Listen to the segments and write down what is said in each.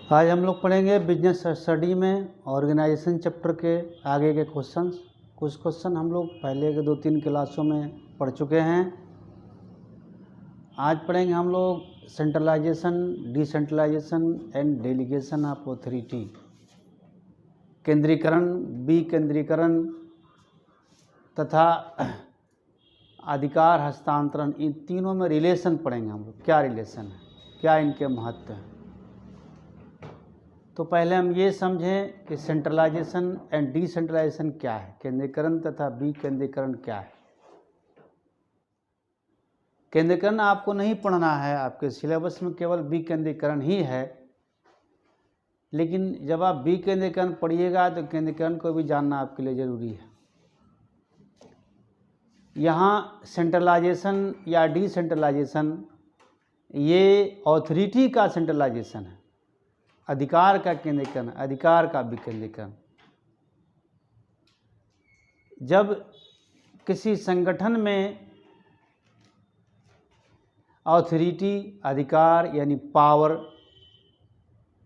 आज हम लोग पढ़ेंगे बिजनेस स्टडी में ऑर्गेनाइजेशन चैप्टर के आगे के क्वेश्चंस। कुछ क्वेश्चन हम लोग पहले के 2-3 क्लासों में पढ़ चुके हैं। आज पढ़ेंगे हम लोग centralisation, decentralisation and delegation of authority. केंद्रीकरण, विकेंद्रीकरण तथा अधिकार हस्तांतरण, इन तीनों में रिलेशन पढ़ेंगे हम लोग। क्या रिलेशन है, क्या इनके महत्व हैं। तो पहले हम ये समझें कि सेंट्रलाइजेशन एंड डिसेंट्रलाइजेशन क्या है, केंद्रीकरण तथा विकेंद्रीकरण क्या है। केंद्रीकरण आपको नहीं पढ़ना है, आपके सिलेबस में केवल विकेंद्रीकरण ही है। लेकिन जब आप विकेंद्रीकरण पढ़िएगा तो केंद्रीकरण को भी जानना आपके लिए ज़रूरी है। यहाँ सेंट्रलाइजेशन या डिसेंट्रलाइजेशन ये ऑथोरिटी का सेंट्रलाइजेशन है, अधिकार का केंद्रीकरण, अधिकार का विकेंद्रीकरण। जब किसी संगठन में ऑथोरिटी, अधिकार यानी पावर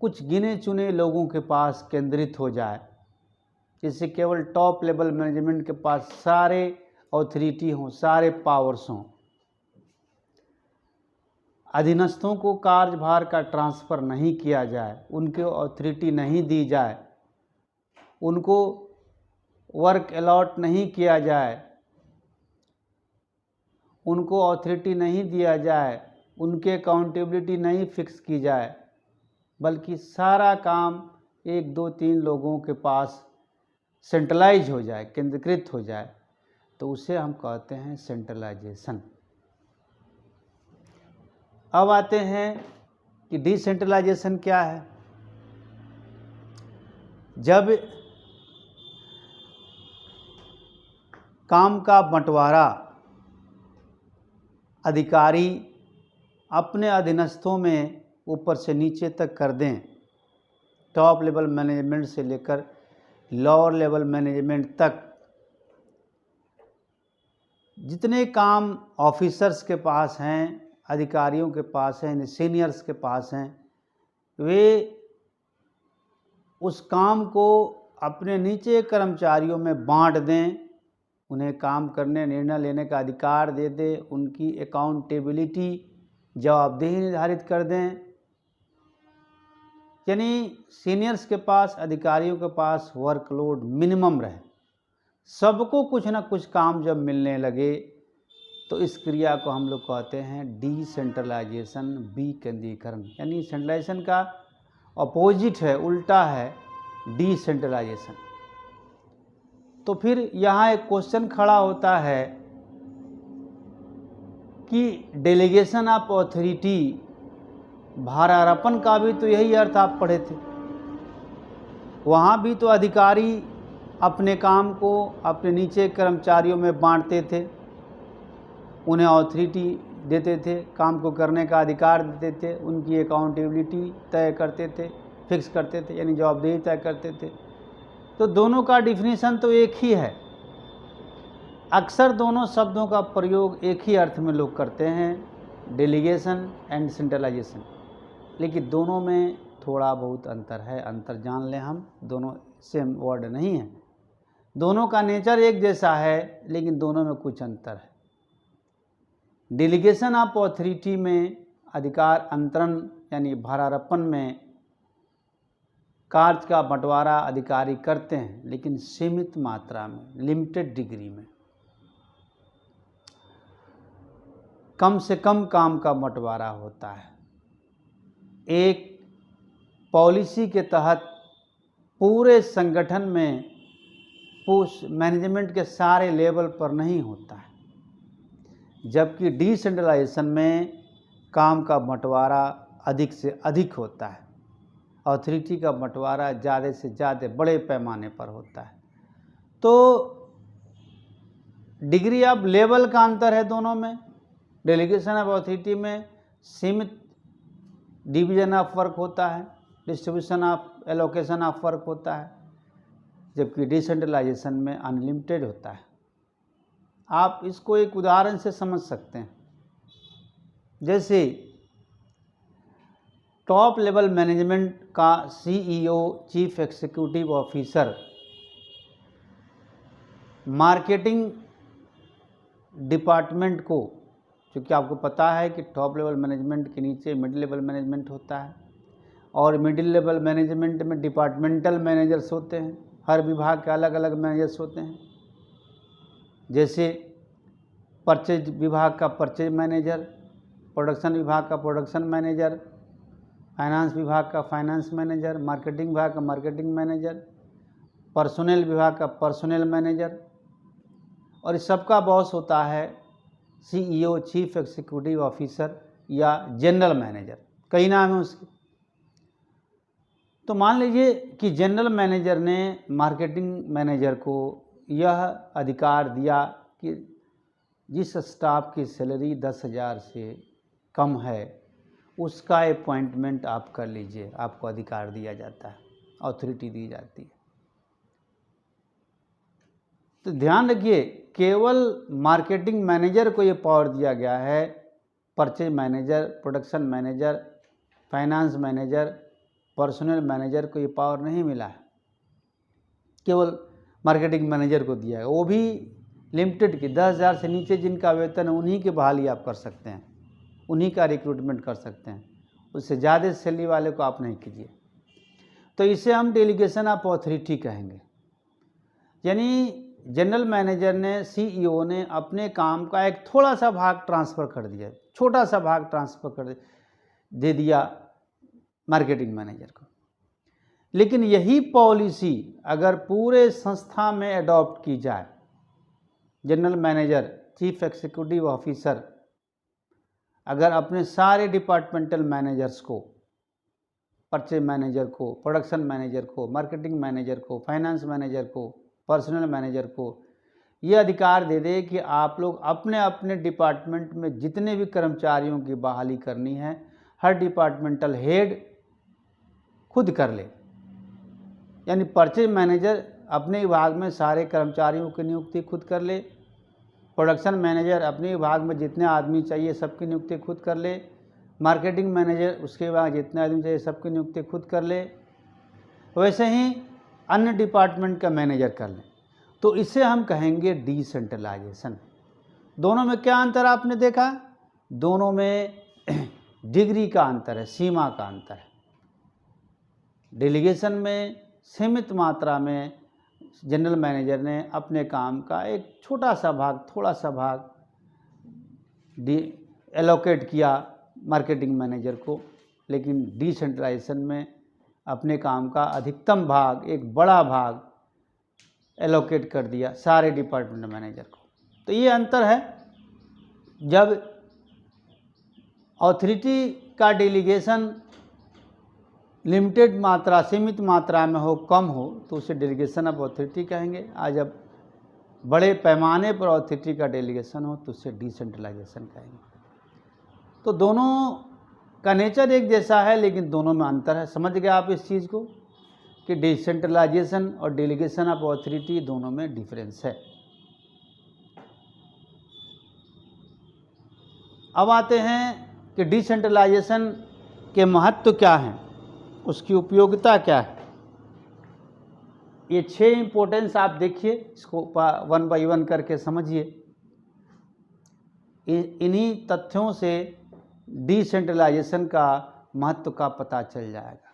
कुछ गिने चुने लोगों के पास केंद्रित हो जाए, जिससे केवल टॉप लेवल मैनेजमेंट के पास सारे ऑथोरिटी हों, सारे पावर्स हों, अधीनस्थों को कार्यभार का ट्रांसफ़र नहीं किया जाए, उनको ऑथोरिटी नहीं दी जाए, उनको वर्क अलॉट नहीं किया जाए, उनको ऑथोरिटी नहीं दिया जाए, उनके अकाउंटेबिलिटी नहीं फिक्स की जाए, बल्कि सारा काम 1-2-3 लोगों के पास सेंट्रलाइज हो जाए, केंद्रीकृत हो जाए, तो उसे हम कहते हैं सेंट्रलाइजेशन। अब आते हैं कि डिसेंट्रलाइजेशन क्या है। जब काम का बंटवारा अधिकारी अपने अधीनस्थों में ऊपर से नीचे तक कर दें, टॉप लेवल मैनेजमेंट से लेकर लोअर लेवल मैनेजमेंट तक, जितने काम ऑफिसर्स के पास हैं, अधिकारियों के पास हैं, सीनियर्स के पास हैं, वे उस काम को अपने नीचे कर्मचारियों में बांट दें, उन्हें काम करने, निर्णय लेने का अधिकार दे दें, उनकी अकाउंटेबिलिटी, जवाबदेही निर्धारित कर दें। यानी सीनियर्स के पास, अधिकारियों के पास वर्कलोड मिनिमम रहे, सबको कुछ ना कुछ काम जब मिलने लगे तो इस क्रिया को हम लोग कहते हैं डिसेंट्रलाइजेशन, विकेंद्रीकरण। यानी सेंट्रलाइजेशन का अपोजिट है, उल्टा है डिसेंट्रलाइजेशन। तो फिर यहाँ एक क्वेश्चन खड़ा होता है कि डेलीगेशन ऑफ ऑथोरिटी, भारारोपण का भी तो यही अर्थ आप पढ़े थे। वहाँ भी तो अधिकारी अपने काम को अपने नीचे कर्मचारियों में बांटते थे, उन्हें ऑथोरिटी देते थे, काम को करने का अधिकार देते थे, उनकी अकाउंटेबिलिटी तय करते थे, फिक्स करते थे, यानी जवाबदेही तय करते थे। तो दोनों का डिफिनीशन तो एक ही है। अक्सर दोनों शब्दों का प्रयोग एक ही अर्थ में लोग करते हैं, डेलीगेशन एंड सेंट्रलाइजेशन, लेकिन दोनों में थोड़ा बहुत अंतर है। अंतर जान लें हम, दोनों सेम वर्ड नहीं है, दोनों का नेचर एक जैसा है, लेकिन दोनों में कुछ अंतर है। डेलीगेशन ऑफ ऑथोरिटी में अधिकार अंतरण यानी भारारोपण में कार्य का बंटवारा अधिकारी करते हैं, लेकिन सीमित मात्रा में, लिमिटेड डिग्री में, कम से कम काम का बंटवारा होता है। एक पॉलिसी के तहत पूरे संगठन में मैनेजमेंट के सारे लेवल पर नहीं होता है, जबकि डिसेंट्रलाइजेशन में काम का बंटवारा अधिक से अधिक होता है, ऑथोरिटी का बंटवारा ज़्यादा से ज़्यादा बड़े पैमाने पर होता है। तो डिग्री ऑफ लेवल का अंतर है दोनों में। डेलीगेशन ऑफ ऑथोरिटी में सीमित डिवीजन ऑफ वर्क होता है, distribution of allocation of work होता है, जबकि डिसेंट्रलाइजेशन में अनलिमिटेड होता है। आप इसको एक उदाहरण से समझ सकते हैं। जैसे टॉप लेवल मैनेजमेंट का CEO chief executive officer marketing department को, क्योंकि आपको पता है कि टॉप लेवल मैनेजमेंट के नीचे मिडिल लेवल मैनेजमेंट होता है और मिडिल लेवल मैनेजमेंट में डिपार्टमेंटल मैनेजर्स होते हैं। हर विभाग के अलग अलग मैनेजर्स होते हैं, जैसे परचेज विभाग का परचेज मैनेजर, प्रोडक्शन विभाग का प्रोडक्शन मैनेजर, फाइनेंस विभाग का फाइनेंस मैनेजर, मार्केटिंग विभाग का मार्केटिंग मैनेजर, पर्सोनेल विभाग का पर्सोनेल मैनेजर, और इस सबका बॉस होता है सीईओ चीफ एग्जीक्यूटिव ऑफिसर या जनरल मैनेजर, कई नाम है उसके। तो मान लीजिए कि जनरल मैनेजर ने मार्केटिंग मैनेजर को यह अधिकार दिया कि जिस स्टाफ की सैलरी 10,000 से कम है उसका अपॉइंटमेंट आप कर लीजिए, आपको अधिकार दिया जाता है, अथॉरिटी दी जाती है। तो ध्यान रखिए, केवल मार्केटिंग मैनेजर को ये पावर दिया गया है, purchase manager, production manager, finance manager, personal manager को ये पावर नहीं मिला है, केवल मार्केटिंग मैनेजर को दिया है। वो भी लिमिटेड की 10,000 से नीचे जिनका वेतन है उन्हीं की बहाली आप कर सकते हैं, उन्हीं का रिक्रूटमेंट कर सकते हैं, उससे ज़्यादा सैलरी वाले को आप नहीं कीजिए। तो इसे हम डेलीगेशन ऑफ अथॉरिटी कहेंगे। यानी जनरल मैनेजर ने, सीईओ ने अपने काम का एक थोड़ा सा भाग ट्रांसफ़र कर दिया, छोटा सा भाग ट्रांसफ़र कर दे दिया मार्केटिंग मैनेजर को। लेकिन यही पॉलिसी अगर पूरे संस्था में अडॉप्ट की जाए, general manager chief executive officer अगर अपने सारे डिपार्टमेंटल मैनेजर्स को, परचेज मैनेजर को, प्रोडक्शन मैनेजर को, मार्केटिंग मैनेजर को, फाइनेंस मैनेजर को, पर्सनल मैनेजर को ये अधिकार दे दे कि आप लोग अपने अपने डिपार्टमेंट में जितने भी कर्मचारियों की बहाली करनी है, हर डिपार्टमेंटल हेड खुद कर ले। यानी परचेज मैनेजर अपने विभाग में सारे कर्मचारियों की नियुक्ति खुद कर ले, प्रोडक्शन मैनेजर अपने विभाग में जितने आदमी चाहिए सबकी नियुक्ति खुद कर ले, मार्केटिंग मैनेजर उसके बाद जितने आदमी चाहिए सबकी नियुक्ति खुद कर ले, वैसे ही अन्य डिपार्टमेंट का मैनेजर कर लें। तो इसे हम कहेंगे डिसेंट्रलाइजेशन। दोनों में क्या अंतर आपने देखा? दोनों में डिग्री का अंतर है, सीमा का अंतर है। डेलीगेशन में सीमित मात्रा में जनरल मैनेजर ने अपने काम का एक छोटा सा भाग, थोड़ा सा भाग एलोकेट किया मार्केटिंग मैनेजर को, लेकिन डिसेंट्रलाइजेशन में अपने काम का अधिकतम भाग, एक बड़ा भाग एलोकेट कर दिया सारे डिपार्टमेंट मैनेजर को। तो ये अंतर है। जब अथॉरिटी का डेलीगेशन लिमिटेड मात्रा, सीमित मात्रा में हो, कम हो, तो उसे डेलीगेशन ऑफ अथॉरिटी कहेंगे। आज जब बड़े पैमाने पर अथॉरिटी का डेलीगेशन हो तो उसे डिसेंट्रलाइजेशन कहेंगे। तो दोनों का नेचर एक जैसा है, लेकिन दोनों में अंतर है। समझ गए आप इस चीज़ को कि डिसेंट्रलाइजेशन और डेलीगेशन ऑफ अथॉरिटी दोनों में डिफरेंस है। अब आते हैं कि डिसेंट्रलाइजेशन के महत्व क्या हैं, उसकी उपयोगिता क्या है। ये 6 इंपॉर्टेंस आप देखिए, इसको 1 बाय 1 करके समझिए। इन्हीं तथ्यों से डिसेंट्रलाइजेशन का महत्व का पता चल जाएगा।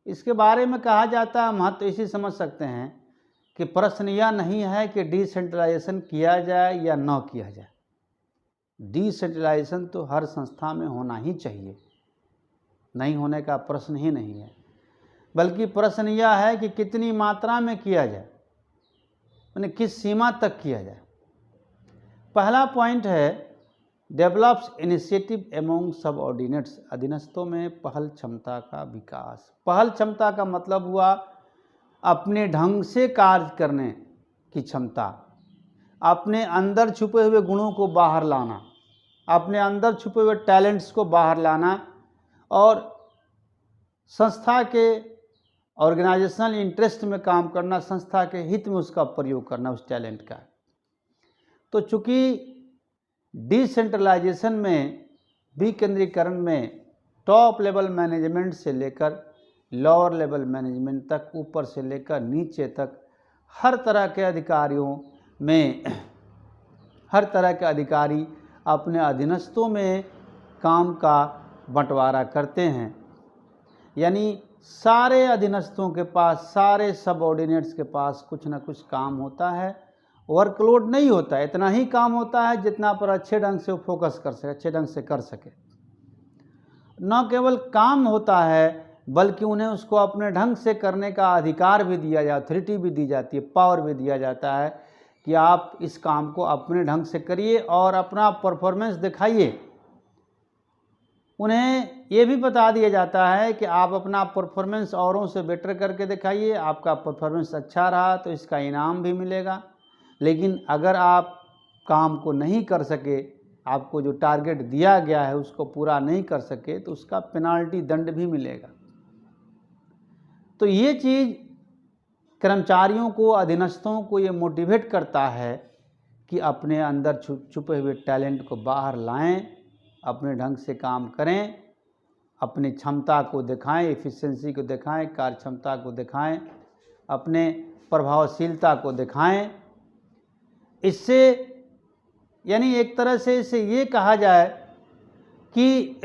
इसके बारे में कहा जाता है, महत्व इसी समझ सकते हैं कि प्रश्न यह नहीं है कि डिसेंट्रलाइजेशन किया जाए या न किया जाए। डिसेंट्रलाइजेशन तो हर संस्था में होना ही चाहिए, नहीं होने का प्रश्न ही नहीं है। बल्कि प्रश्न यह है कि कितनी मात्रा में किया जाए, यानी किस सीमा तक किया जाए। पहला पॉइंट है डेवलप्स इनिशिएटिव एमोंग सबऑर्डिनेट्स, अधीनस्थों में पहल क्षमता का विकास। पहल क्षमता का मतलब हुआ अपने ढंग से कार्य करने की क्षमता, अपने अंदर छुपे हुए गुणों को बाहर लाना, अपने अंदर छुपे हुए टैलेंट्स को बाहर लाना और संस्था के ऑर्गेनाइजेशनल इंटरेस्ट में काम करना, संस्था के हित में उसका प्रयोग करना उस टैलेंट का। तो चूँकि डिसेंट्रलाइजेशन में, विकेंद्रीकरण में टॉप लेवल मैनेजमेंट से लेकर लोअर लेवल मैनेजमेंट तक, ऊपर से लेकर नीचे तक हर तरह के अधिकारियों में हर तरह के अधिकारी अपने अधीनस्थों में काम का बंटवारा करते हैं। यानी सारे अधीनस्थों के पास, सारे सबऑर्डिनेट्स के पास कुछ ना कुछ काम होता है। वर्कलोड नहीं होता है, इतना ही काम होता है जितना पर अच्छे ढंग से फोकस कर सके, अच्छे ढंग से कर सके। न केवल काम होता है बल्कि उन्हें उसको अपने ढंग से करने का अधिकार भी दिया जाता, अथॉरिटी भी दी जाती है, पावर भी दिया जाता है कि आप इस काम को अपने ढंग से करिए और अपना परफॉर्मेंस दिखाइए। उन्हें ये भी बता दिया जाता है कि आप अपना परफॉर्मेंस औरों से बेटर करके दिखाइए, आपका परफॉर्मेंस अच्छा रहा तो इसका इनाम भी मिलेगा, लेकिन अगर आप काम को नहीं कर सके, आपको जो टारगेट दिया गया है उसको पूरा नहीं कर सके तो उसका पेनाल्टी, दंड भी मिलेगा। तो ये चीज़ कर्मचारियों को, अधीनस्थों को ये मोटिवेट करता है कि अपने अंदर छुपे हुए टैलेंट को बाहर लाएं, अपने ढंग से काम करें, अपनी क्षमता को दिखाएं, एफिशिएंसी को दिखाएं, कार्य क्षमता को दिखाएं, अपने प्रभावशीलता को दिखाएं। इससे यानी एक तरह से इसे ये कहा जाए कि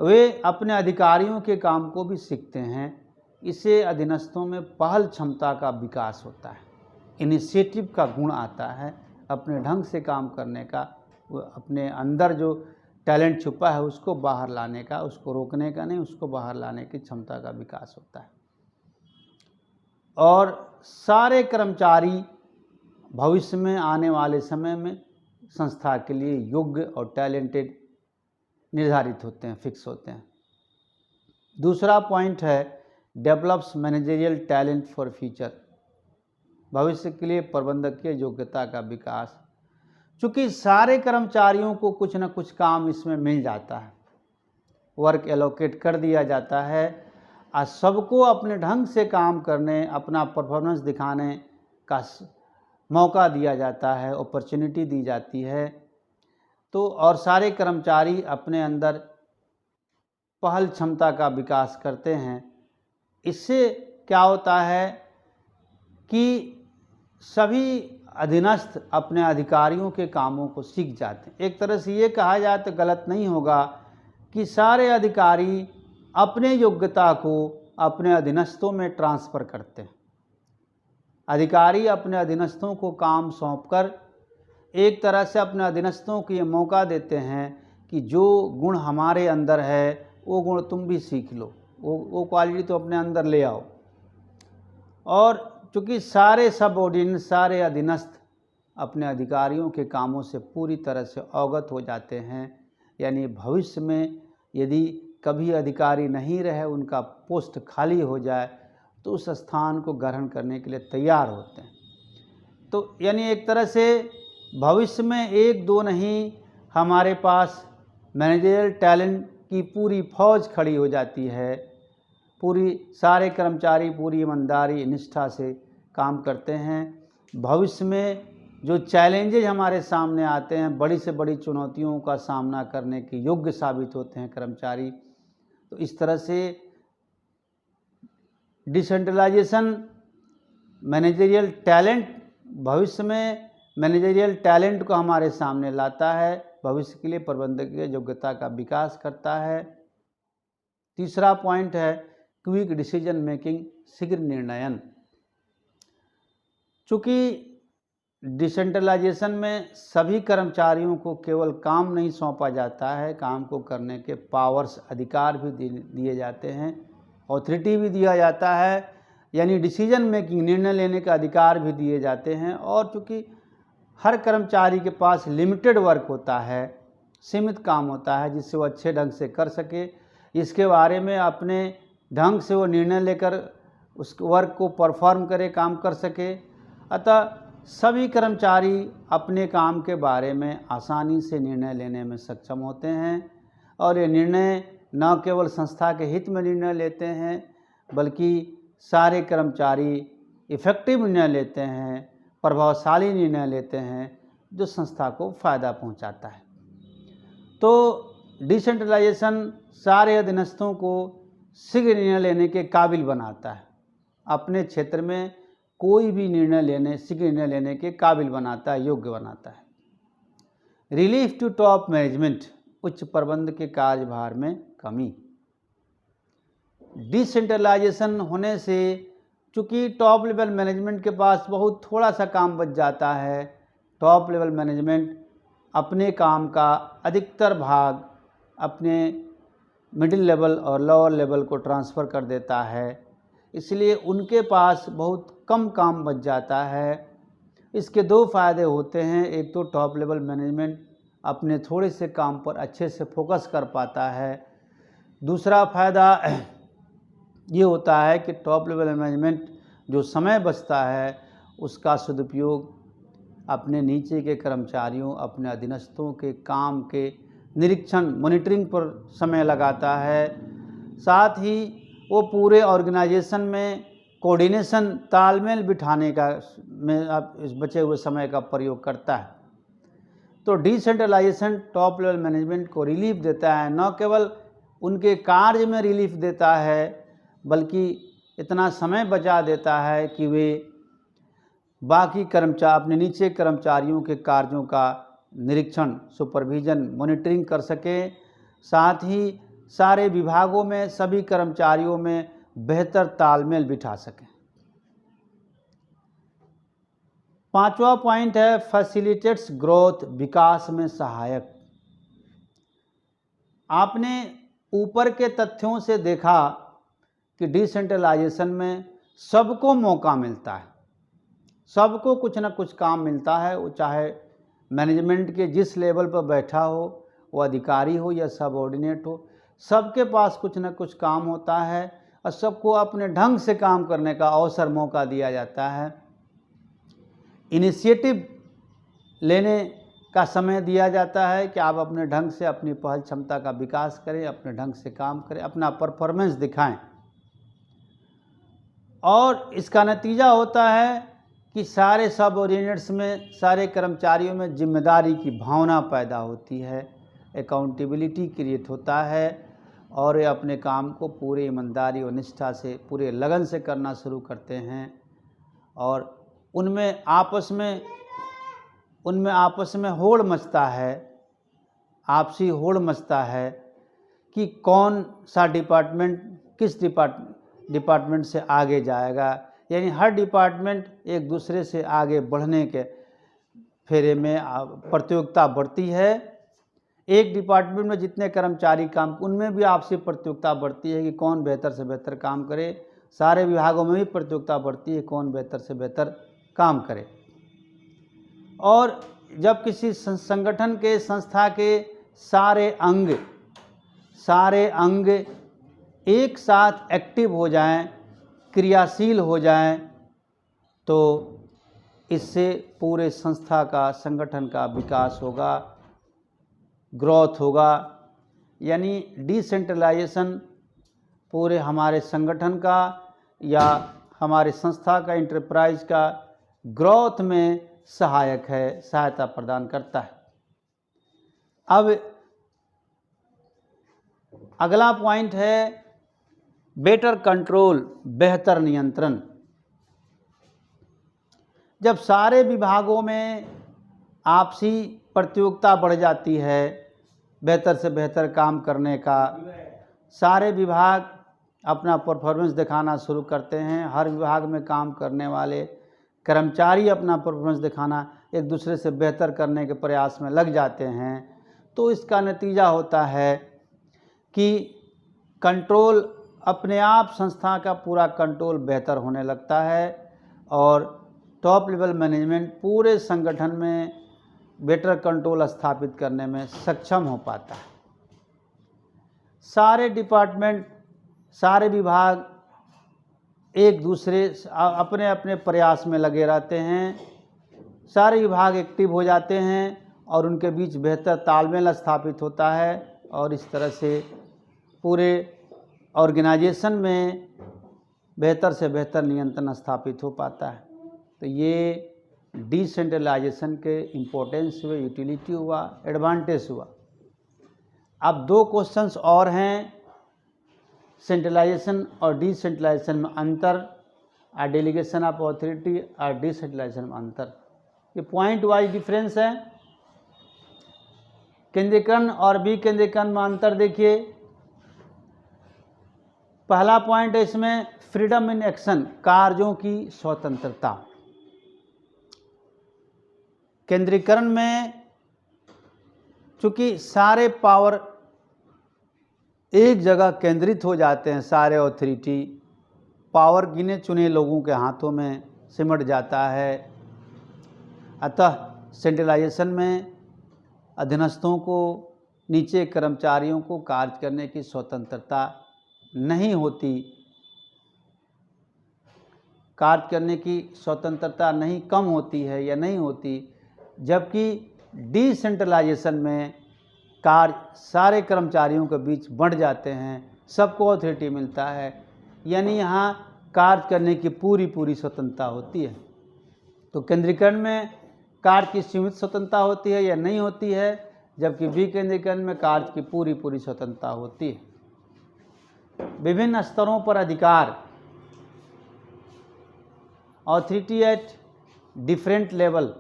वे अपने अधिकारियों के काम को भी सीखते हैं। इससे अधीनस्थों में पहल क्षमता का विकास होता है, इनिशिएटिव का गुण आता है, अपने ढंग से काम करने का, अपने अंदर जो टैलेंट छुपा है उसको बाहर लाने का, उसको रोकने का नहीं, उसको बाहर लाने की क्षमता का विकास होता है। और सारे कर्मचारी भविष्य में, आने वाले समय में संस्था के लिए योग्य और टैलेंटेड निर्धारित होते हैं, फिक्स होते हैं। दूसरा पॉइंट है develops managerial talent for future, भविष्य के लिए प्रबंधकीय योग्यता का विकास। चूँकि सारे कर्मचारियों को कुछ न कुछ काम इसमें मिल जाता है, वर्क एलोकेट कर दिया जाता है और सबको अपने ढंग से काम करने, अपना परफॉर्मेंस दिखाने का मौका दिया जाता है, अपॉर्चुनिटी दी जाती है। तो और सारे कर्मचारी अपने अंदर पहल क्षमता का विकास करते हैं। इससे क्या होता है कि सभी अधीनस्थ अपने अधिकारियों के कामों को सीख जाते हैं। एक तरह से ये कहा जाए तो गलत नहीं होगा कि सारे अधिकारी अपने योग्यता को अपने अधीनस्थों में ट्रांसफ़र करते हैं। अधिकारी अपने अधीनस्थों को काम सौंपकर एक तरह से अपने अधीनस्थों को ये मौका देते हैं कि जो गुण हमारे अंदर है वो गुण तुम भी सीख लो, वो क्वालिटी तो अपने अंदर ले आओ। और चूँकि सारे सबऑर्डिनेट, सारे अधीनस्थ अपने अधिकारियों के कामों से पूरी तरह से अवगत हो जाते हैं, यानी भविष्य में यदि कभी अधिकारी नहीं रहे, उनका पोस्ट खाली हो जाए तो उस स्थान को ग्रहण करने के लिए तैयार होते हैं। तो यानी एक तरह से भविष्य में एक दो नहीं, हमारे पास मैनेजरियल टैलेंट की पूरी फौज खड़ी हो जाती है। पूरी सारे कर्मचारी पूरी ईमानदारी, निष्ठा से काम करते हैं। भविष्य में जो चैलेंजेज हमारे सामने आते हैं, बड़ी से बड़ी चुनौतियों का सामना करने के योग्य साबित होते हैं कर्मचारी। तो इस तरह से डिसेंट्रलाइजेशन मैनेजरियल टैलेंट भविष्य में मैनेजरियल टैलेंट को हमारे सामने लाता है, भविष्य के लिए प्रबंधकीय योग्यता का विकास करता है। तीसरा पॉइंट है क्विक डिसीजन मेकिंग, शीघ्र निर्णयन। चूँकि डिसेंट्रलाइजेशन में सभी कर्मचारियों को केवल काम नहीं सौंपा जाता है, काम को करने के पावर्स, अधिकार भी दिए जाते हैं, ऑथोरिटी भी दिया जाता है, यानी डिसीजन मेकिंग, निर्णय लेने का अधिकार भी दिए जाते हैं। और चूँकि हर कर्मचारी के पास लिमिटेड वर्क होता है, सीमित काम होता है जिससे वो अच्छे ढंग से कर सके, इसके बारे में अपने ढंग से वो निर्णय लेकर उस वर्क को परफॉर्म करे, काम कर सके। अतः सभी कर्मचारी अपने काम के बारे में आसानी से निर्णय लेने में सक्षम होते हैं और ये निर्णय न केवल संस्था के हित में निर्णय लेते हैं बल्कि सारे कर्मचारी इफ़ेक्टिव निर्णय लेते हैं, प्रभावशाली निर्णय लेते हैं जो संस्था को फ़ायदा पहुंचाता है। तो डिसेंट्रलाइजेशन सारे अधीनस्थों को शीघ्र निर्णय लेने के काबिल बनाता है। अपने क्षेत्र में कोई भी शीघ्र निर्णय लेने के काबिल बनाता है, योग्य बनाता है। रिलीफ टू टॉप मैनेजमेंट, उच्च प्रबंध के कार्यभार में कमी। डिसेंट्रलाइजेशन होने से चूँकि टॉप लेवल मैनेजमेंट के पास बहुत थोड़ा सा काम बच जाता है, टॉप लेवल मैनेजमेंट अपने काम का अधिकतर भाग अपने मिडिल लेवल और लोअर लेवल को ट्रांसफ़र कर देता है, इसलिए उनके पास बहुत कम काम बच जाता है। इसके दो फ़ायदे होते हैं, एक तो टॉप लेवल मैनेजमेंट अपने थोड़े से काम पर अच्छे से फोकस कर पाता है, दूसरा फ़ायदा ये होता है कि टॉप लेवल मैनेजमेंट जो समय बचता है उसका सदुपयोग अपने नीचे के कर्मचारियों, अपने अधीनस्थों के काम के निरीक्षण, मॉनिटरिंग पर समय लगाता है। साथ ही वो पूरे ऑर्गेनाइजेशन में कोऑर्डिनेशन, तालमेल बिठाने का में इस बचे हुए समय का प्रयोग करता है। तो डिसेंट्रलाइजेशन टॉप लेवल मैनेजमेंट को रिलीफ देता है, न केवल उनके कार्य में रिलीफ देता है बल्कि इतना समय बचा देता है कि वे बाकी अपने नीचे कर्मचारियों के कार्यों का निरीक्षण, सुपरविज़न, मॉनिटरिंग कर सकें। साथ ही सारे विभागों में सभी कर्मचारियों में बेहतर तालमेल बिठा सकें। पांचवा पॉइंट है फैसिलिटेट्स ग्रोथ, विकास में सहायक। आपने ऊपर के तथ्यों से देखा कि डिसेंट्रलाइजेशन में सबको मौका मिलता है, सबको कुछ न कुछ काम मिलता है, वो चाहे मैनेजमेंट के जिस लेवल पर बैठा हो, वो अधिकारी हो या सबऑर्डिनेट हो, सबके पास कुछ न कुछ काम होता है और सबको अपने ढंग से काम करने का अवसर, मौका दिया जाता है। इनिशिएटिव लेने का समय दिया जाता है कि आप अपने ढंग से अपनी पहल क्षमता का विकास करें, अपने ढंग से काम करें, अपना परफॉर्मेंस दिखाएं। और इसका नतीजा होता है कि सारे सबऑर्डिनेट्स में, सारे कर्मचारियों में जिम्मेदारी की भावना पैदा होती है, अकाउंटेबिलिटी क्रिएट होता है और ये अपने काम को पूरे ईमानदारी और निष्ठा से, पूरे लगन से करना शुरू करते हैं। और उनमें आपस में होड़ मचता है, आपसी होड़ मचता है कि कौन सा डिपार्टमेंट किस डिपार्टमेंट से आगे जाएगा, यानी हर डिपार्टमेंट एक दूसरे से आगे बढ़ने के फेरे में प्रतियोगिता बढ़ती है। एक डिपार्टमेंट में जितने कर्मचारी काम, उनमें भी आपसी प्रतियोगिता बढ़ती है कि कौन बेहतर से बेहतर काम करे। सारे विभागों में भी प्रतियोगिता बढ़ती है कौन बेहतर से बेहतर काम करे। और जब किसी संगठन के, संस्था के सारे अंग एक साथ एक्टिव हो जाएं, क्रियाशील हो जाएं, तो इससे पूरे संस्था का, संगठन का विकास होगा, ग्रोथ होगा। यानी डिसेंट्रलाइजेशन पूरे हमारे संगठन का या हमारे संस्था का, एंटरप्राइज का ग्रोथ में सहायक है, सहायता प्रदान करता है। अब अगला पॉइंट है बेटर कंट्रोल, बेहतर नियंत्रण। जब सारे विभागों में आपसी प्रतियोगिता बढ़ जाती है बेहतर से बेहतर काम करने का, सारे विभाग अपना परफॉर्मेंस दिखाना शुरू करते हैं, हर विभाग में काम करने वाले कर्मचारी अपना परफॉर्मेंस दिखाना, एक दूसरे से बेहतर करने के प्रयास में लग जाते हैं, तो इसका नतीजा होता है कि कंट्रोल, अपने आप संस्था का पूरा कंट्रोल बेहतर होने लगता है और टॉप लेवल मैनेजमेंट पूरे संगठन में बेटर कंट्रोल स्थापित करने में सक्षम हो पाता है। सारे डिपार्टमेंट, सारे विभाग एक दूसरे अपने अपने प्रयास में लगे रहते हैं, सारे विभाग एक्टिव हो जाते हैं और उनके बीच बेहतर तालमेल स्थापित होता है और इस तरह से पूरे ऑर्गेनाइजेशन में बेहतर से बेहतर नियंत्रण स्थापित हो पाता है। तो ये डिसेंट्रलाइजेशन के इम्पोर्टेंस हुए, यूटिलिटी हुआ, एडवांटेज हुआ। अब 2 क्वेश्चंस और हैं, सेंट्रलाइजेशन और डिसेंट्रलाइजेशन में अंतर, डेलीगेशन ऑफ अथॉरिटी और डिसेंट्रलाइजेशन में अंतर। ये पॉइंट वाइज डिफरेंस है। केंद्रीकरण और विकेंद्रीकरण में अंतर देखिए। पहला पॉइंट है इसमें फ्रीडम इन एक्शन, कार्यों की स्वतंत्रता। केंद्रीकरण में चूंकि सारे पावर एक जगह केंद्रित हो जाते हैं, सारे अथॉरिटी पावर गिने चुने लोगों के हाथों में सिमट जाता है। अतः सेंट्रलाइजेशन में अधीनस्थों को, नीचे कर्मचारियों को कार्य करने की स्वतंत्रता नहीं होती, कार्य करने की स्वतंत्रता नहीं, कम होती है या नहीं होती। जबकि डिसेंट्रलाइजेशन में कार्य सारे कर्मचारियों के बीच बंट जाते हैं, सबको अथॉरिटी मिलता है, यानी यहाँ कार्य करने की पूरी स्वतंत्रता होती है। तो केंद्रीकरण में कार्य की सीमित स्वतंत्रता होती है या नहीं होती है, जबकि विकेंद्रीकरण में कार्य की पूरी स्वतंत्रता होती है। विभिन्न स्तरों पर अधिकार, authority at different level.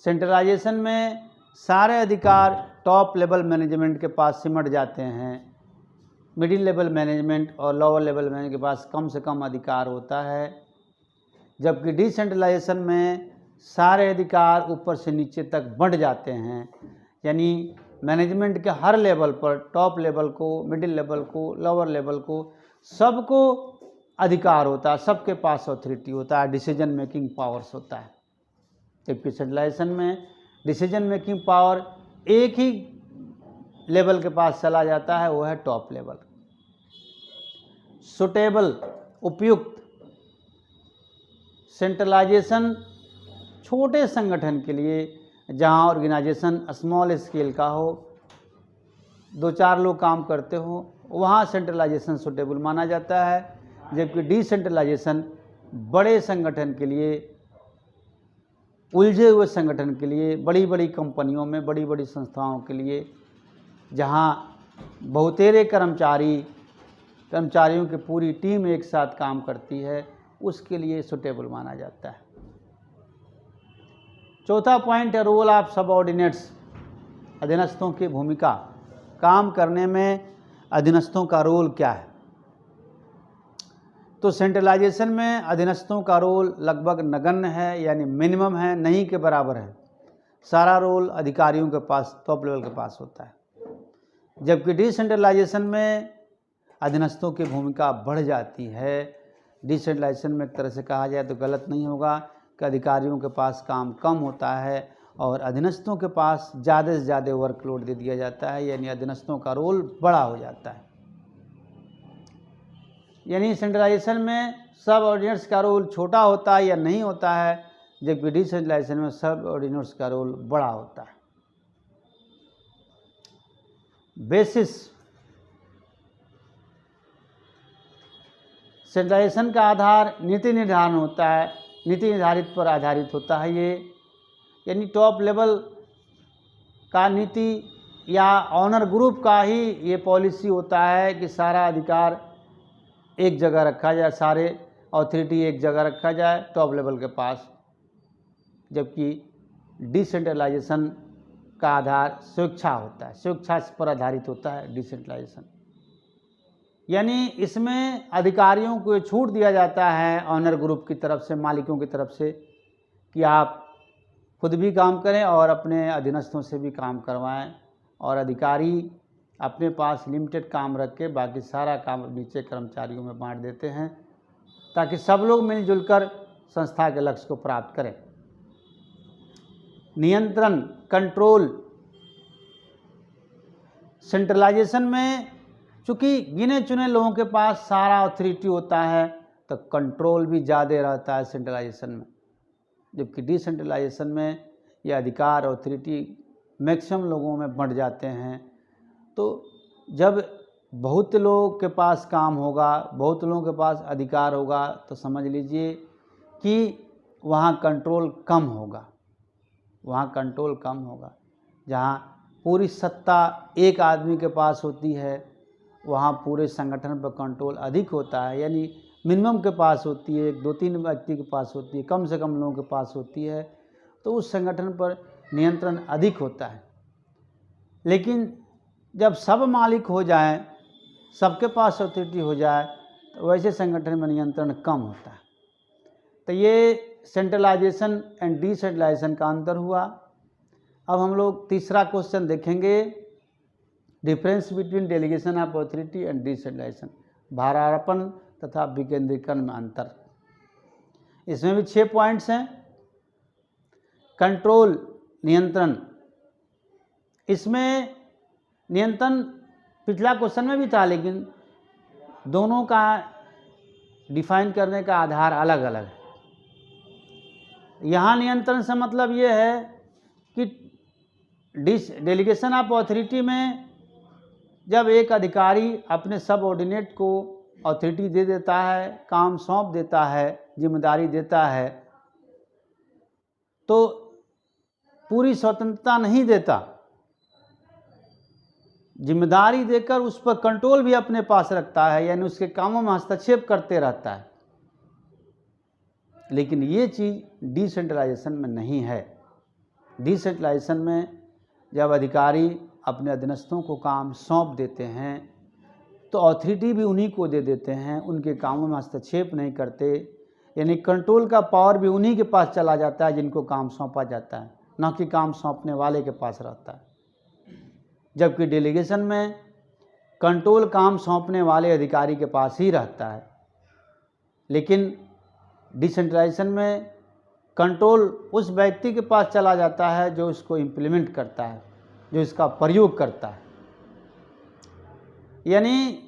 Centralisation में सारे अधिकार टॉप लेवल मैनेजमेंट के पास सिमट जाते हैं, मिडिल लेवल मैनेजमेंट और लोअर लेवल मैनेजमेंट के पास कम से कम अधिकार होता है। जबकि डिसेंट्रलाइजेशन में सारे अधिकार ऊपर से नीचे तक बंट जाते हैं, यानी मैनेजमेंट के हर लेवल पर, टॉप लेवल को, मिडिल लेवल को, लोअर लेवल को, सबको अधिकार होता है, सबके पास अथॉरिटी होता है, डिसीजन मेकिंग पावर्स होता है। जबकि सेंट्रलाइजेशन में डिसीजन मेकिंग पावर एक ही लेवल के पास चला जाता है, वो है टॉप लेवल। सुटेबल, उपयुक्त। सेंट्रलाइजेशन छोटे संगठन के लिए, जहां ऑर्गेनाइजेशन स्मॉल स्केल का हो, 2-4 लोग काम करते हो, वहां सेंट्रलाइजेशन सुटेबल माना जाता है। जबकि डिसेंट्रलाइजेशन बड़े संगठन के लिए, उलझे हुए संगठन के लिए, बड़ी कंपनियों में, बड़ी संस्थाओं के लिए, जहां बहुतेरे कर्मचारियों की पूरी टीम एक साथ काम करती है, उसके लिए सुटेबल माना जाता है। चौथा पॉइंट है रोल ऑफ सबऑर्डिनेट्स, अधीनस्थों की भूमिका। काम करने में अधीनस्थों का रोल क्या है? तो सेंट्रलाइजेशन में अधीनस्थों का रोल लगभग नगण्य है, यानी मिनिमम है, नहीं के बराबर है। सारा रोल अधिकारियों के पास, टॉप लेवल के पास होता है। जबकि डिसेंट्रलाइजेशन में अधीनस्थों की भूमिका बढ़ जाती है। डिसेंट्रलाइजेशन में एक तरह से कहा जाए तो गलत नहीं होगा कि अधिकारियों के पास काम कम होता है और अधीनस्थों के पास ज़्यादा से ज़्यादा वर्कलोड दे दिया जाता है, यानी अधीनस्थों का रोल बड़ा हो जाता है। यानी सेंट्रलाइजेशन में सब ऑर्डिनेट्स का रोल छोटा होता है या नहीं होता है, जबकि डिसेंट्रलाइजेशन में सब ऑर्डिनेट्स का रोल बड़ा होता है। बेसिस, सेंट्रलाइजेशन का आधार नीति निर्धारण होता है, नीति निर्धारित पर आधारित होता है ये, यानी टॉप लेवल का नीति या ऑनर ग्रुप का ही ये पॉलिसी होता है कि सारा अधिकार एक जगह रखा जाए, सारे अथॉरिटी एक जगह रखा जाए टॉप लेवल के पास। जबकि डिसेंट्रलाइजेशन का आधार स्वेच्छा होता है, स्वेच्छा पर आधारित होता है डिसेंट्रलाइजेशन, यानी इसमें अधिकारियों को छूट दिया जाता है ऑनर ग्रुप की तरफ से, मालिकों की तरफ से, कि आप खुद भी काम करें और अपने अधीनस्थों से भी काम करवाएं, और अधिकारी अपने पास लिमिटेड काम रख के बाकी सारा काम नीचे कर्मचारियों में बांट देते हैं, ताकि सब लोग मिलजुल कर संस्था के लक्ष्य को प्राप्त करें। नियंत्रण, कंट्रोल। सेंट्रलाइजेशन में चूँकि गिने चुने लोगों के पास सारा अथॉरिटी होता है, तो कंट्रोल भी ज़्यादा रहता है सेंट्रलाइजेशन में। जबकि डिसेंट्रलाइजेशन में ये अधिकार अथॉरिटी मैक्सिमम लोगों में बंट जाते हैं। तो जब बहुत लोगों के पास काम होगा, बहुत लोगों के पास अधिकार होगा, तो समझ लीजिए कि वहाँ कंट्रोल कम होगा, वहाँ कंट्रोल कम होगा। जहाँ पूरी सत्ता एक आदमी के पास होती है, वहाँ पूरे संगठन पर कंट्रोल अधिक होता है, यानी मिनिमम के पास होती है, 2-3 व्यक्ति के पास होती है, कम से कम लोगों के पास होती है, तो उस संगठन पर नियंत्रण अधिक होता है। लेकिन जब सब मालिक हो जाएं, सबके पास अथॉरिटी हो जाए, तो वैसे संगठन में नियंत्रण कम होता है। तो ये सेंट्रलाइजेशन एंड डिसेंट्रलाइजेशन का अंतर हुआ। अब हम लोग तीसरा क्वेश्चन देखेंगे, difference between delegation of authority and decentralisation, भारारोपण तथा विकेंद्रीकरण में अंतर। इसमें भी 6 पॉइंट्स हैं। कंट्रोल, नियंत्रण, इसमें नियंत्रण पिछला क्वेश्चन में भी था, लेकिन दोनों का डिफाइन करने का आधार अलग अलग है। यहाँ नियंत्रण से मतलब ये है कि डेलीगेशन ऑफ अथॉरिटी में जब एक अधिकारी अपने सबऑर्डिनेट को अथॉरिटी दे देता है, काम सौंप देता है, जिम्मेदारी देता है, तो पूरी स्वतंत्रता नहीं देता, जिम्मेदारी देकर उस पर कंट्रोल भी अपने पास रखता है, यानी उसके कामों में हस्तक्षेप करते रहता है। लेकिन ये चीज़ डिसेंट्रलाइजेशन में नहीं है। डिसेंट्रलाइजेशन में जब अधिकारी अपने अधीनस्थों को काम सौंप देते हैं, तो अथॉरिटी भी उन्हीं को दे देते हैं, उनके कामों में हस्तक्षेप नहीं करते, यानी कंट्रोल का पावर भी उन्हीं के पास चला जाता है जिनको काम सौंपा जाता है, न कि काम सौंपने वाले के पास रहता है। जबकि डेलीगेशन में कंट्रोल काम सौंपने वाले अधिकारी के पास ही रहता है, लेकिन डिसेंट्रलाइजेशन में कंट्रोल उस व्यक्ति के पास चला जाता है जो इसको इम्प्लीमेंट करता है, जो इसका प्रयोग करता है। यानी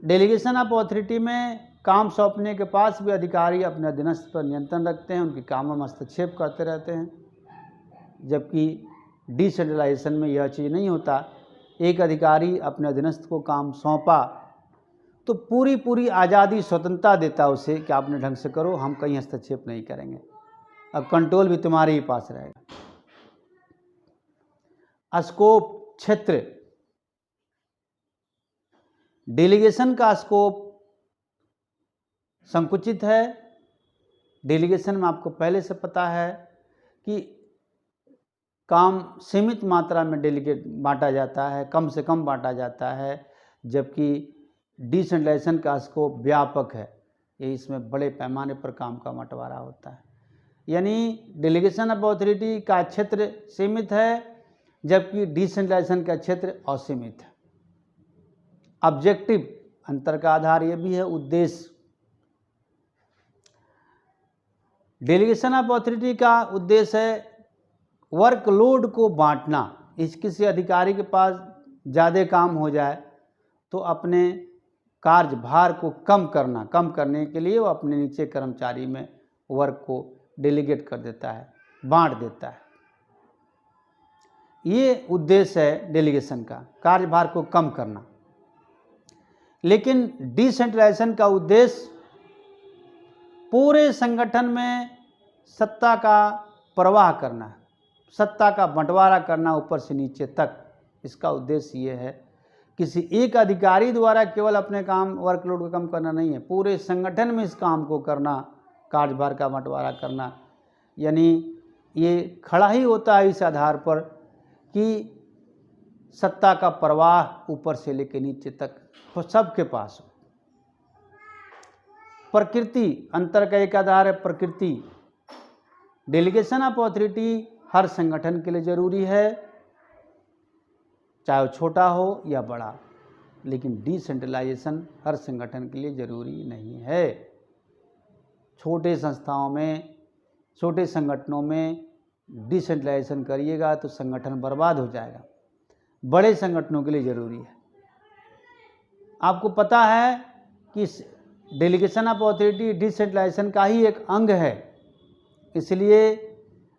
डेलीगेशन ऑफ अथॉरिटी में काम सौंपने के पास भी अधिकारी अपने अधीनस्थ पर नियंत्रण रखते हैं, उनके कामों में हस्तक्षेप करते रहते हैं, जबकि डिसेंट्रलाइजेशन में यह चीज़ नहीं होता। एक अधिकारी अपने अधीनस्थ को काम सौंपा तो पूरी आज़ादी, स्वतंत्रता देता उसे कि आपने ढंग से करो, हम कहीं हस्तक्षेप नहीं करेंगे, अब कंट्रोल भी तुम्हारे ही पास रहेगा। स्कोप, क्षेत्र, डेलीगेशन का स्कोप संकुचित है। डेलीगेशन में आपको पहले से पता है कि काम सीमित मात्रा में डेलीगेट बांटा जाता है, कम से कम बांटा जाता है, जबकि डिसेंट्रलाइजेशन का स्कोप व्यापक है, ये इसमें बड़े पैमाने पर काम का बंटवारा होता है। यानी डेलीगेशन ऑफ अथॉरिटी का क्षेत्र सीमित है, जबकि डिसेंट्रलाइजेशन का क्षेत्र असीमित है। ऑब्जेक्टिव, अंतर का आधार ये भी है, उद्देश्य। डेलीगेशन ऑफ अथॉरिटी का उद्देश्य है वर्कलोड को बांटना। किसी अधिकारी के पास ज़्यादा काम हो जाए तो अपने कार्यभार को कम करने के लिए वो अपने नीचे कर्मचारी में वर्क को डेलीगेट कर देता है, बांट देता है। ये उद्देश्य है डेलीगेशन का, कार्यभार को कम करना। लेकिन डिसेंट्रलाइजेशन का उद्देश्य पूरे संगठन में सत्ता का प्रवाह करना है, सत्ता का बंटवारा करना ऊपर से नीचे तक। इसका उद्देश्य ये है, किसी एक अधिकारी द्वारा केवल अपने काम, वर्कलोड को कम करना नहीं है, पूरे संगठन में इस काम को करना, कार्यभार का बंटवारा करना। यानी ये खड़ा ही होता है इस आधार पर कि सत्ता का प्रवाह ऊपर से लेकर नीचे तक सबके पास हो। प्रकृति, अंतर का एक आधार है प्रकृति। डेलीगेशन ऑफ अथॉरिटी हर संगठन के लिए जरूरी है, चाहे वो छोटा हो या बड़ा, लेकिन डिसेंट्रलाइजेशन हर संगठन के लिए जरूरी नहीं है। छोटे संस्थाओं में, छोटे संगठनों में डिसेंट्रलाइजेशन करिएगा तो संगठन बर्बाद हो जाएगा। बड़े संगठनों के लिए जरूरी है। आपको पता है कि डेलीगेशन ऑफ अथॉरिटी डिसेंट्रलाइजेशन का ही एक अंग है, इसलिए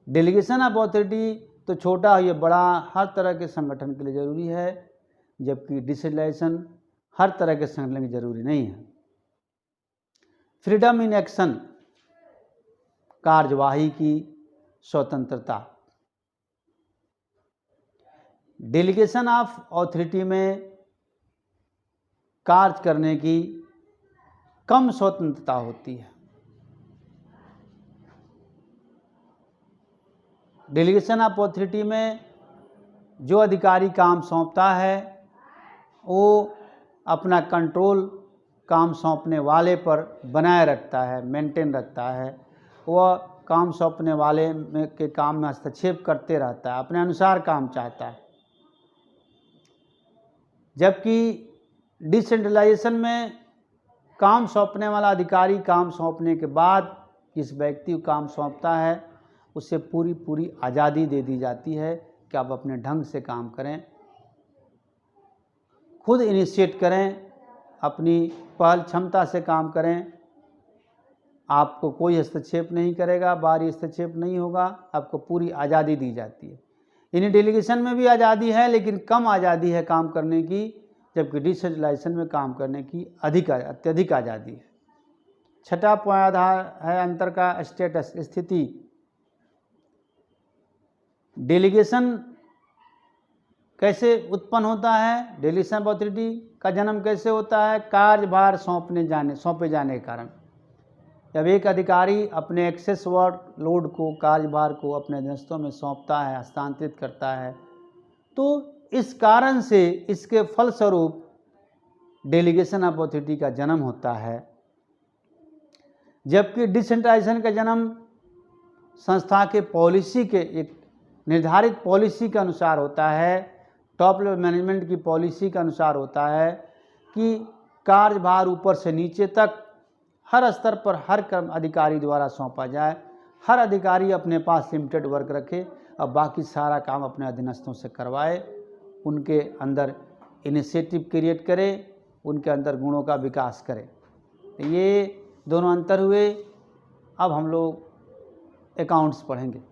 डेलीगेशन ऑफ अथॉरिटी तो छोटा हो या बड़ा हर तरह के संगठन के लिए ज़रूरी है, जबकि डिसेंट्रलाइजेशन हर तरह के संगठन के लिए ज़रूरी नहीं है। फ्रीडम इन एक्शन, कार्यवाही की स्वतंत्रता। डेलीगेशन ऑफ ऑथोरिटी में कार्य करने की कम स्वतंत्रता होती है। डेलीगेशन ऑफ ऑथोरिटी में जो अधिकारी काम सौंपता है वो अपना कंट्रोल काम सौंपने वाले पर बनाए रखता है, मेंटेन रखता है। वह काम सौंपने वाले के काम में हस्तक्षेप करते रहता है, अपने अनुसार काम चाहता है। जबकि डिसेंट्रलाइजेशन में काम सौंपने वाला अधिकारी काम सौंपने के बाद जिस व्यक्ति को काम सौंपता है उसे पूरी आज़ादी दे दी जाती है कि आप अपने ढंग से काम करें, खुद इनिशिएट करें, अपनी पहल क्षमता से काम करें। आपको कोई हस्तक्षेप नहीं करेगा, बाहरी हस्तक्षेप नहीं होगा, आपको पूरी आज़ादी दी जाती है। इन डेलीगेशन में भी आज़ादी है लेकिन कम आज़ादी है काम करने की, जबकि डिसेंट्रलाइजेशन में काम करने की अत्यधिक आज़ादी है। छठा आधार है अंतर का स्टेटस, स्थिति। डेलीगेशन कैसे उत्पन्न होता है? डेलीगेशन ऑफ ऑथोरिटी का जन्म कैसे होता है? कार्यभार सौंपे जाने के कारण। जब एक अधिकारी अपने एक्सेस वर्क लोड को, कार्यभार को अपने अधीनस्थों में सौंपता है, हस्तांतरित करता है, तो इस कारण से इसके फलस्वरूप डेलीगेशन ऑफ ऑथोरिटी का जन्म होता है। जबकि डिसेंट्रलाइजेशन का जन्म संस्था के पॉलिसी के एक निर्धारित पॉलिसी के अनुसार होता है, टॉप लेवल मैनेजमेंट की पॉलिसी के अनुसार होता है कि कार्यभार ऊपर से नीचे तक हर स्तर पर हर कर्म अधिकारी द्वारा सौंपा जाए, हर अधिकारी अपने पास लिमिटेड वर्क रखे और बाकी सारा काम अपने अधीनस्थों से करवाए, उनके अंदर इनिशिएटिव क्रिएट करे, उनके अंदर गुणों का विकास करे। ये दोनों अंतर हुए। अब हम लोग अकाउंट्स पढ़ेंगे।